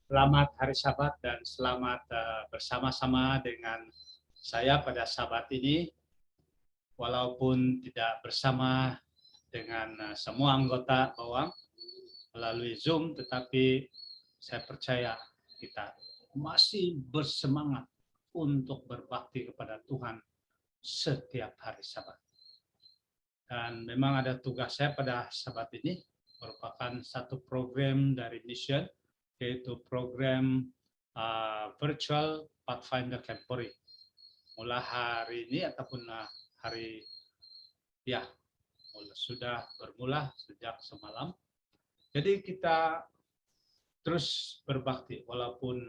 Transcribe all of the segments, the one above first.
Selamat hari Sabat dan selamat bersama-sama dengan saya pada Sabat ini. Walaupun tidak bersama dengan semua anggota Bawang melalui Zoom, tetapi saya percaya kita masih bersemangat untuk berbakti kepada Tuhan setiap hari Sabat. Dan memang ada tugas saya pada Sabat ini, merupakan satu program dari Mission, yaitu program Virtual Pathfinder Campori. Mulai hari ini ataupun hari ya sudah bermula sejak semalam. Jadi kita terus berbakti walaupun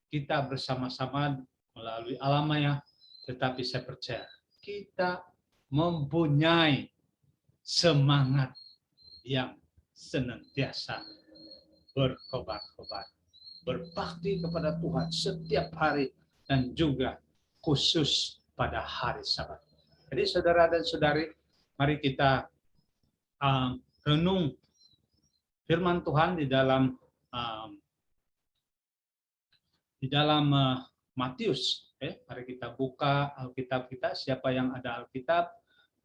kita bersama-sama melalui Alamaya, tetapi saya percaya kita mempunyai semangat yang senantiasa berkobar-kobar, berbakti kepada Tuhan setiap hari dan juga khusus pada hari Sabat. Jadi saudara dan saudari, mari kita renung firman Tuhan di dalam Matius. Mari kita buka Alkitab kita. Siapa yang ada Alkitab,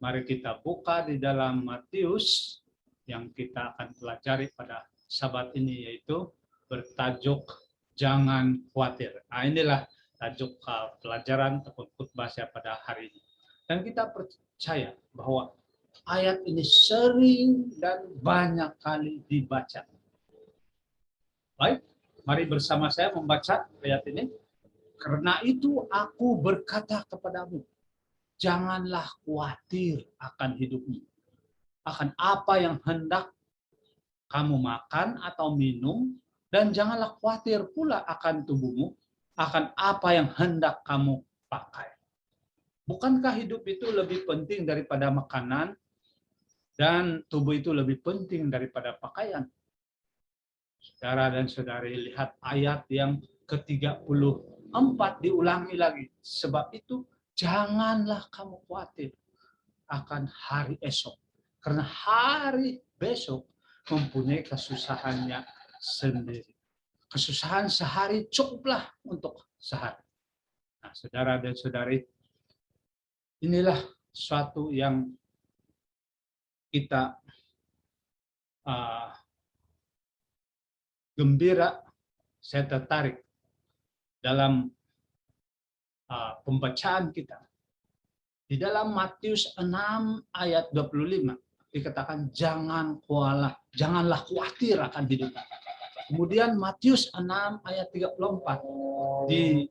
mari kita buka di dalam Matius yang kita akan pelajari pada Sabat ini, yaitu bertajuk Jangan Khawatir. Nah, inilah tajuk pelajaran ataupun khutbah saya pada hari ini. Dan kita percaya bahwa ayat ini sering dan banyak kali dibaca. Baik, mari bersama saya membaca ayat ini. Karena itu aku berkata kepadamu, janganlah khawatir akan hidupmu, akan apa yang hendak kamu makan atau minum, dan janganlah khawatir pula akan tubuhmu, akan apa yang hendak kamu pakai. Bukankah hidup itu lebih penting daripada makanan, dan tubuh itu lebih penting daripada pakaian? Saudara dan saudari, lihat ayat yang ke-34 diulangi lagi. Sebab itu janganlah kamu khawatir akan hari esok. Karena hari besok mempunyai kesusahannya sendiri. Kesusahan sehari cukuplah untuk sehari. Nah, saudara dan saudari, inilah suatu yang kita gembira, saya tertarik dalam pembacaan kita. Di dalam Matius 6 ayat 25 dikatakan janganlah khawatir akan hidupmu. Kemudian Matius 6 ayat 34 di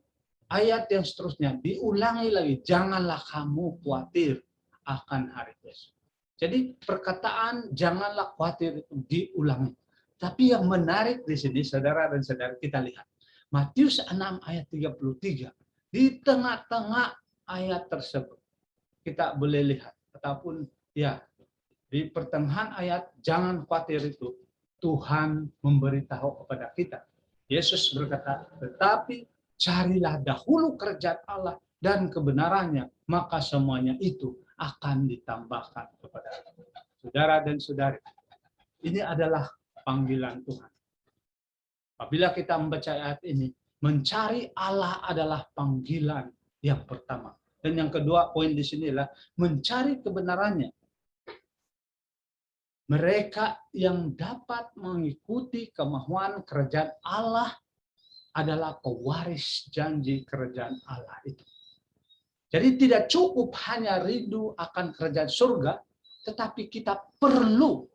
ayat yang seterusnya diulangi lagi, janganlah kamu khawatir akan hari besok. Jadi perkataan janganlah khawatir itu diulangi. Tapi yang menarik di sini saudara dan saudari, kita lihat Matius 6 ayat 33, di tengah-tengah ayat tersebut kita boleh lihat, ataupun ya di pertengahan ayat jangan khawatir itu Tuhan memberitahu kepada kita. Yesus berkata, tetapi carilah dahulu kerajaan Allah dan kebenarannya, maka semuanya itu akan ditambahkan kepada kita. Saudara dan saudari, ini adalah panggilan Tuhan. Apabila kita membaca ayat ini, mencari Allah adalah panggilan yang pertama. Dan yang kedua, poin di sinilah mencari kebenarannya. Mereka yang dapat mengikuti kemauan kerajaan Allah adalah pewaris janji kerajaan Allah itu. Jadi tidak cukup hanya rindu akan kerajaan surga, tetapi kita perlu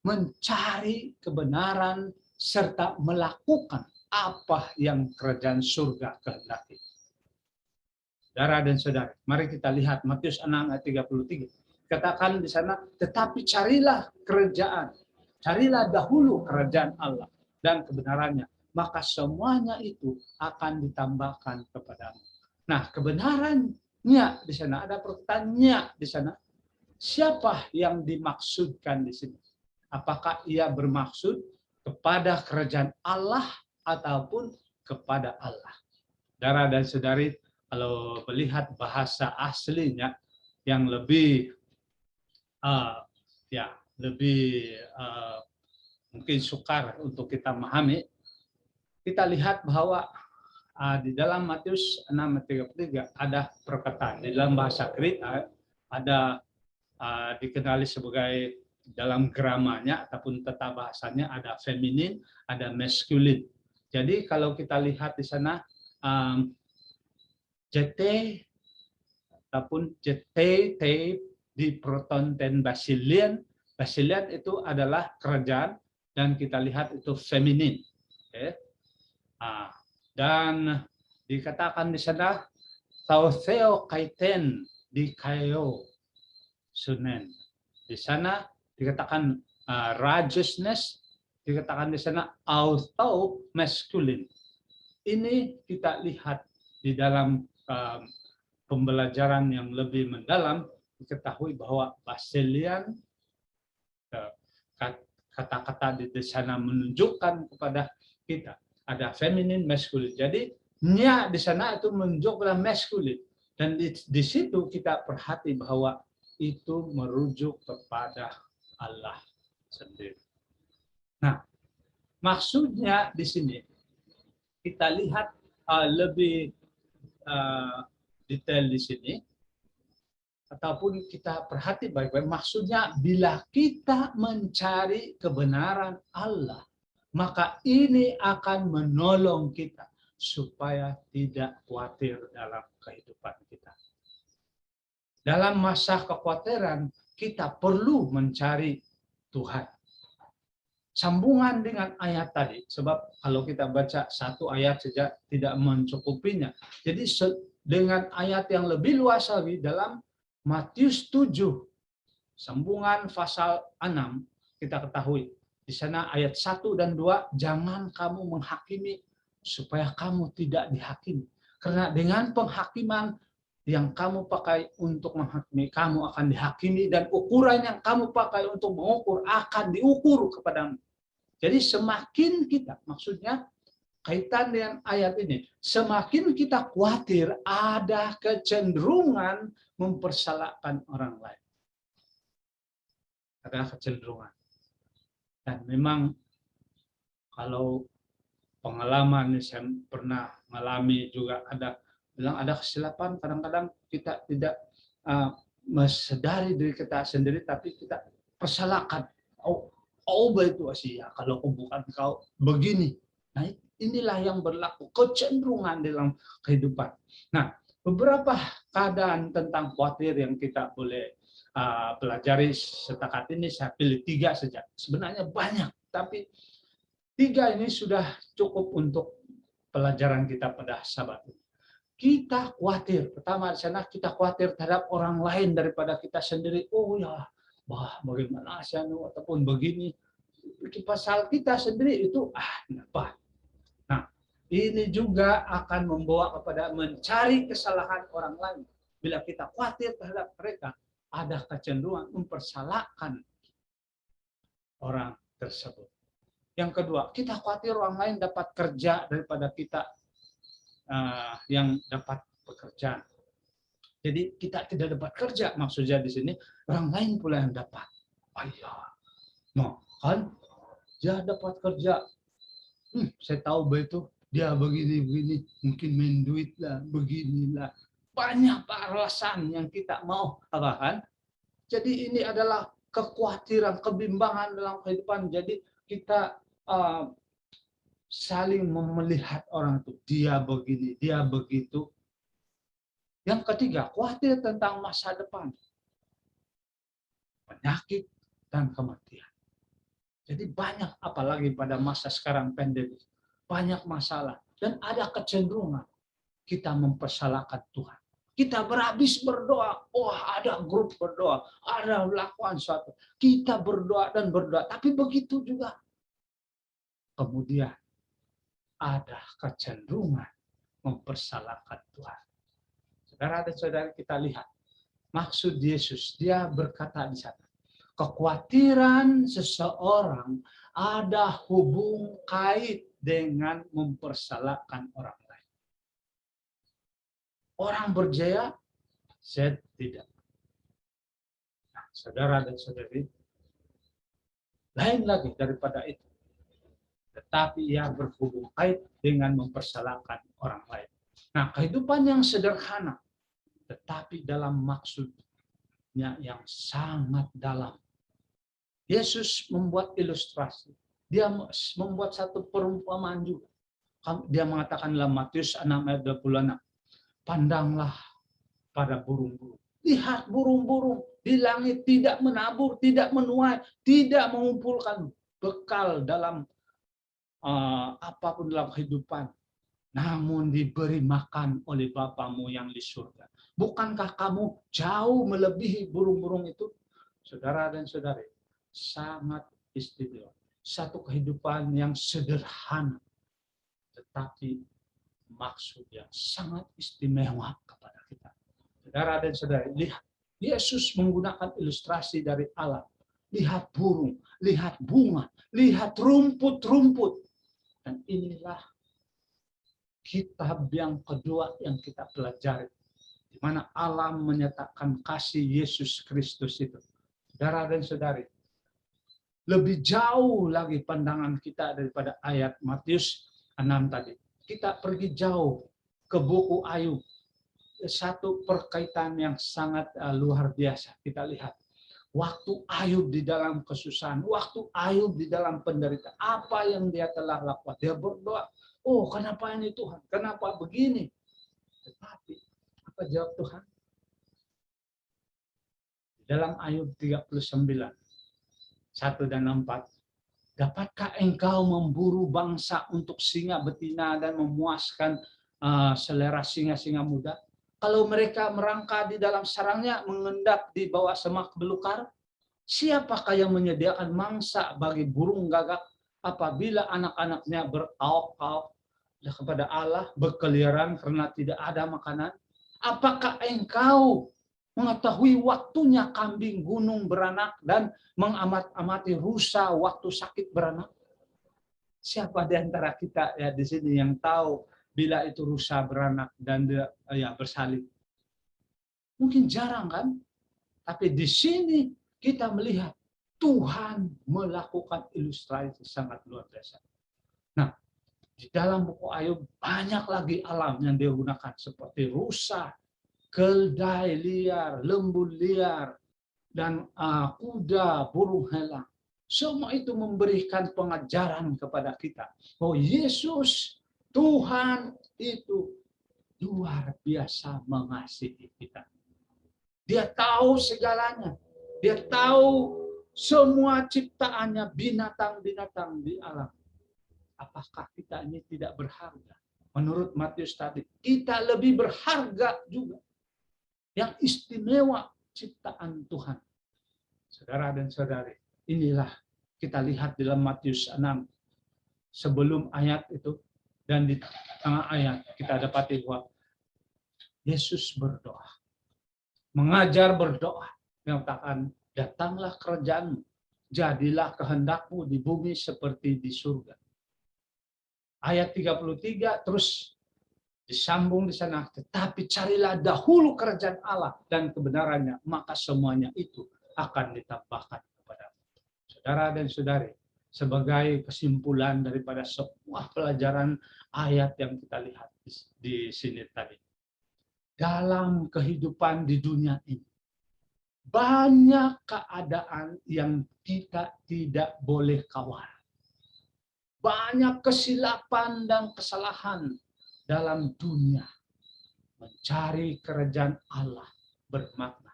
mencari kebenaran serta melakukan apa yang kerajaan surga kehendaki. Saudara dan saudari, mari kita lihat Matius 6 ayat 33. Katakan di sana, tetapi carilah kerajaan, carilah dahulu kerajaan Allah dan kebenarannya, maka semuanya itu akan ditambahkan kepadamu. Nah, kebenarannya di sana, ada pertanyaan di sana, siapa yang dimaksudkan di sini? Apakah ia bermaksud kepada kerajaan Allah ataupun kepada Allah? Saudara dan saudari, kalau melihat bahasa aslinya yang lebih lebih mungkin sukar untuk kita memahami, kita lihat bahwa di dalam Matius 6:33 ada perkataan. Di dalam bahasa Krit ada dikenali sebagai dalam gramanya ataupun tata bahasanya ada feminin, ada maskulin. Jadi kalau kita lihat di sana jete ataupun jete di proton dan basilian. Basilian itu adalah kerajaan dan kita lihat itu feminin. Okay. Dan dikatakan di sana Tautheo kaiten di kayo sunen. Di sana dikatakan righteousness, dikatakan di sana auto masculine. Ini kita lihat di dalam pembelajaran yang lebih mendalam, diketahui bahwa Basilian kata-kata di sana menunjukkan kepada kita ada feminin, maskulin. Jadi nya di sana itu menunjuk pada maskulin, dan di situ kita perhati bahwa itu merujuk kepada Allah sendiri. Nah, maksudnya di sini kita lihat lebih detail di sini, ataupun kita perhati baik-baik. Maksudnya bila kita mencari kebenaran Allah, maka ini akan menolong kita supaya tidak khawatir dalam kehidupan kita. Dalam masa kekhawatiran, kita perlu mencari Tuhan. Sambungan dengan ayat tadi, sebab kalau kita baca satu ayat saja tidak mencukupinya. Jadi dengan ayat yang lebih luas lagi dalam Matius 7, sambungan pasal 6, kita ketahui. Di sana ayat 1 dan 2, jangan kamu menghakimi supaya kamu tidak dihakimi. Karena dengan penghakiman yang kamu pakai untuk menghakimi, kamu akan dihakimi, dan ukuran yang kamu pakai untuk mengukur akan diukur kepadamu. Jadi semakin kita, maksudnya kaitan dengan ayat ini, semakin kita khawatir ada kecenderungan mempersalahkan orang lain. Ada kecenderungan. Dan memang kalau pengalaman saya pernah mengalami juga ada kesilapan, kadang-kadang kita tidak menyadari diri kita sendiri, tapi kita persalahkan. Oh itu sih ya, kalau bukan kau begini. Nah, inilah yang berlaku, kecenderungan dalam kehidupan. Nah, beberapa keadaan tentang khawatir yang kita boleh pelajari setakat ini, saya pilih 3 saja. Sebenarnya banyak, tapi 3 ini sudah cukup untuk pelajaran kita pada Sabat ini. Kita khawatir, pertama di sana kita khawatir terhadap orang lain daripada kita sendiri. Oh ya, bagaimana sih ataupun begini. Pasal kita sendiri itu kenapa? Nah, ini juga akan membawa kepada mencari kesalahan orang lain. Bila kita khawatir terhadap mereka, ada kecenderungan mempersalahkan orang tersebut. Yang kedua, kita khawatir orang lain dapat kerja daripada kita yang dapat pekerjaan. Jadi kita tidak dapat kerja, maksudnya di sini orang lain pula yang dapat. Kan dia dapat kerja. Saya tahu begitu dia begini, mungkin main duit lah, beginilah. Banyak alasan yang kita mau kan. Jadi ini adalah kekhawatiran, kebimbangan dalam kehidupan. Jadi kita saling melihat orang itu, dia begini, dia begitu. Yang ketiga, khawatir tentang masa depan, penyakit dan kematian. Jadi banyak, apalagi pada masa sekarang pandemi, banyak masalah dan ada kecenderungan kita mempersalahkan Tuhan. Kita berhabis berdoa, ada grup berdoa, ada melakukan sesuatu. Kita berdoa dan berdoa, tapi begitu juga. Kemudian ada kecenderungan mempersalahkan Tuhan. Saudara dan saudara, kita lihat maksud Yesus, dia berkata di sana, kekhawatiran seseorang ada hubung kait dengan mempersalahkan orang lain. Orang berjaya, saya tidak. Nah, saudara dan saudari, lain lagi daripada itu. tetapi ia berhubung kait dengan mempersalahkan orang lain. Nah, kehidupan yang sederhana, tetapi dalam maksudnya yang sangat dalam. Yesus membuat ilustrasi. Dia membuat satu perumpamaan juga. Dia mengatakan dalam Matius 6 ayat 26, pandanglah pada burung-burung. Lihat burung-burung di langit tidak menabur, tidak menuai, tidak mengumpulkan bekal dalam apapun dalam kehidupan. Namun diberi makan oleh Bapamu yang di surga. Bukankah kamu jauh melebihi burung-burung itu? Saudara dan saudari, sangat istimewa. Satu kehidupan yang sederhana, tetapi maksud yang sangat istimewa kepada kita. Saudara dan saudari, lihat, Yesus menggunakan ilustrasi dari alam. Lihat burung, lihat bunga, lihat rumput-rumput. Dan inilah kitab yang kedua yang kita pelajari, di mana alam menyatakan kasih Yesus Kristus itu. Saudara dan saudari, lebih jauh lagi pandangan kita daripada ayat Matius 6 tadi. Kita pergi jauh ke buku Ayub. Satu perkaitan yang sangat luar biasa. Kita lihat waktu Ayub di dalam kesusahan, waktu Ayub di dalam penderitaan, apa yang dia telah lakukan? Dia berdoa, oh kenapa ini Tuhan? Kenapa begini? Tetapi apa jawab Tuhan? Dalam Ayub 39, 1 dan 4, dapatkah engkau memburu bangsa untuk singa betina dan memuaskan selera singa-singa muda? Kalau mereka merangka di dalam sarangnya, mengendap di bawah semak belukar, siapakah yang menyediakan mangsa bagi burung gagak apabila anak-anaknya berauk-auk kepada Allah, berkeliaran karena tidak ada makanan? Apakah engkau mengetahui waktunya kambing gunung beranak dan mengamat-amati rusa waktu sakit beranak? Siapa di antara kita ya di sini yang tahu bila itu rusa beranak dan dia bersalin? Mungkin jarang kan? Tapi di sini kita melihat Tuhan melakukan ilustrasi sangat luar biasa. Nah, di dalam buku Ayub banyak lagi alam yang dia gunakan seperti rusa, keldai liar, lembu liar, dan kuda, burung helang. Semua itu memberikan pengajaran kepada kita bahwa Yesus, Tuhan itu luar biasa mengasihi kita. Dia tahu segalanya. Dia tahu semua ciptaannya, binatang-binatang di alam. Apakah kita ini tidak berharga? Menurut Matius tadi, kita lebih berharga juga. Yang istimewa ciptaan Tuhan. Saudara dan saudari, inilah kita lihat dalam Matius 6. Sebelum ayat itu, dan di tengah ayat, kita dapati bahwa Yesus berdoa. Mengajar berdoa. Mengatakan, datanglah kerajaanmu. Jadilah kehendakmu di bumi seperti di surga. Ayat 33 terus disambung di sana. Tetapi carilah dahulu kerajaan Allah dan kebenarannya. Maka semuanya itu akan ditambahkan kepadamu. Saudara dan saudari, sebagai kesimpulan daripada semua pelajaran ayat yang kita lihat di sini tadi. Dalam kehidupan di dunia ini, banyak keadaan yang kita tidak boleh kawal. Banyak kesilapan dan kesalahan dalam dunia. Mencari kerajaan Allah bermakna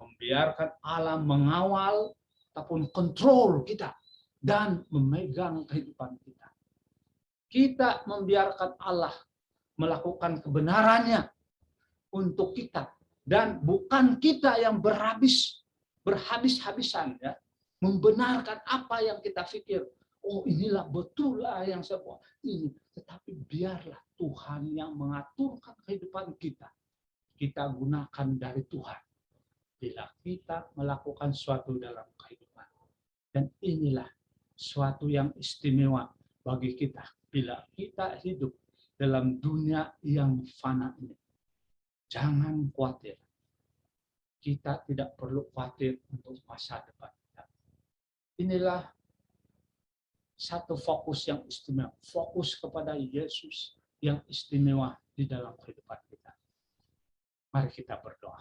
membiarkan Allah mengawal ataupun kontrol kita dan memegang kehidupan kita. Kita membiarkan Allah melakukan kebenarannya untuk kita dan bukan kita yang berhabis-habisan ya membenarkan apa yang kita pikir. Oh inilah betul lah yang saya buat ini, tetapi biarlah Tuhan yang mengaturkan kehidupan kita. Kita gunakan dari Tuhan bila kita melakukan suatu dalam kehidupan. Dan inilah suatu yang istimewa bagi kita bila kita hidup dalam dunia yang fana ini. Jangan khawatir. Kita tidak perlu khawatir untuk masa depan kita. Inilah satu fokus yang istimewa, fokus kepada Yesus yang istimewa di dalam kehidupan kita. Mari kita berdoa.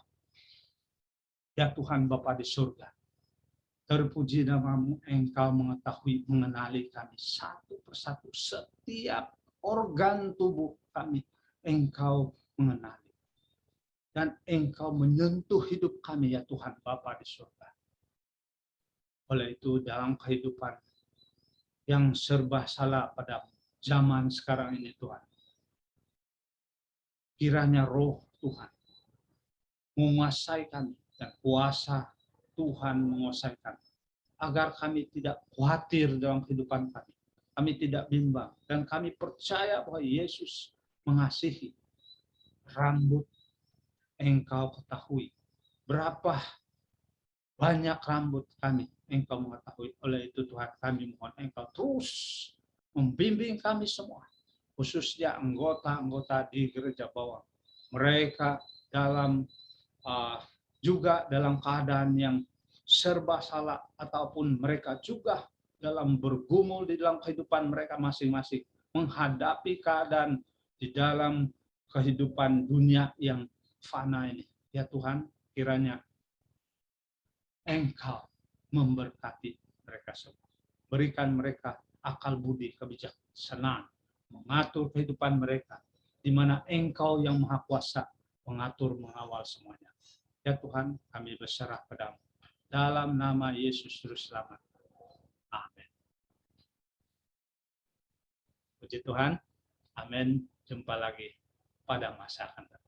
Ya Tuhan Bapa di surga, terpuji namamu, Engkau mengetahui, mengenali kami satu persatu, setiap organ tubuh kami, Engkau mengenali. Dan Engkau menyentuh hidup kami ya Tuhan Bapa di surga. Oleh itu dalam kehidupan yang serba salah pada zaman sekarang ini Tuhan, kiranya roh Tuhan menguasai kami dan kuasa Tuhan menguasai kami, agar kami tidak khawatir dalam kehidupan kami. Kami tidak bimbang dan kami percaya bahwa Yesus mengasihi. Rambut Engkau ketahui berapa banyak rambut kami, Engkau mengetahui. Oleh itu Tuhan, kami mohon Engkau terus membimbing kami semua, khususnya anggota-anggota di gereja bawah. Mereka dalam juga dalam keadaan yang serba salah, ataupun mereka juga dalam bergumul di dalam kehidupan mereka masing-masing, menghadapi keadaan di dalam kehidupan dunia yang fana ini. Ya Tuhan, kiranya Engkau memberkati mereka semua. Berikan mereka akal budi kebijaksanaan, mengatur kehidupan mereka, di mana Engkau yang Maha Kuasa mengatur, mengawal semuanya. Ya Tuhan, kami berserah padamu. Dalam nama Yesus Juru Selamat. Amin. Puji Tuhan. Amin. Jumpa lagi pada masa akan datang.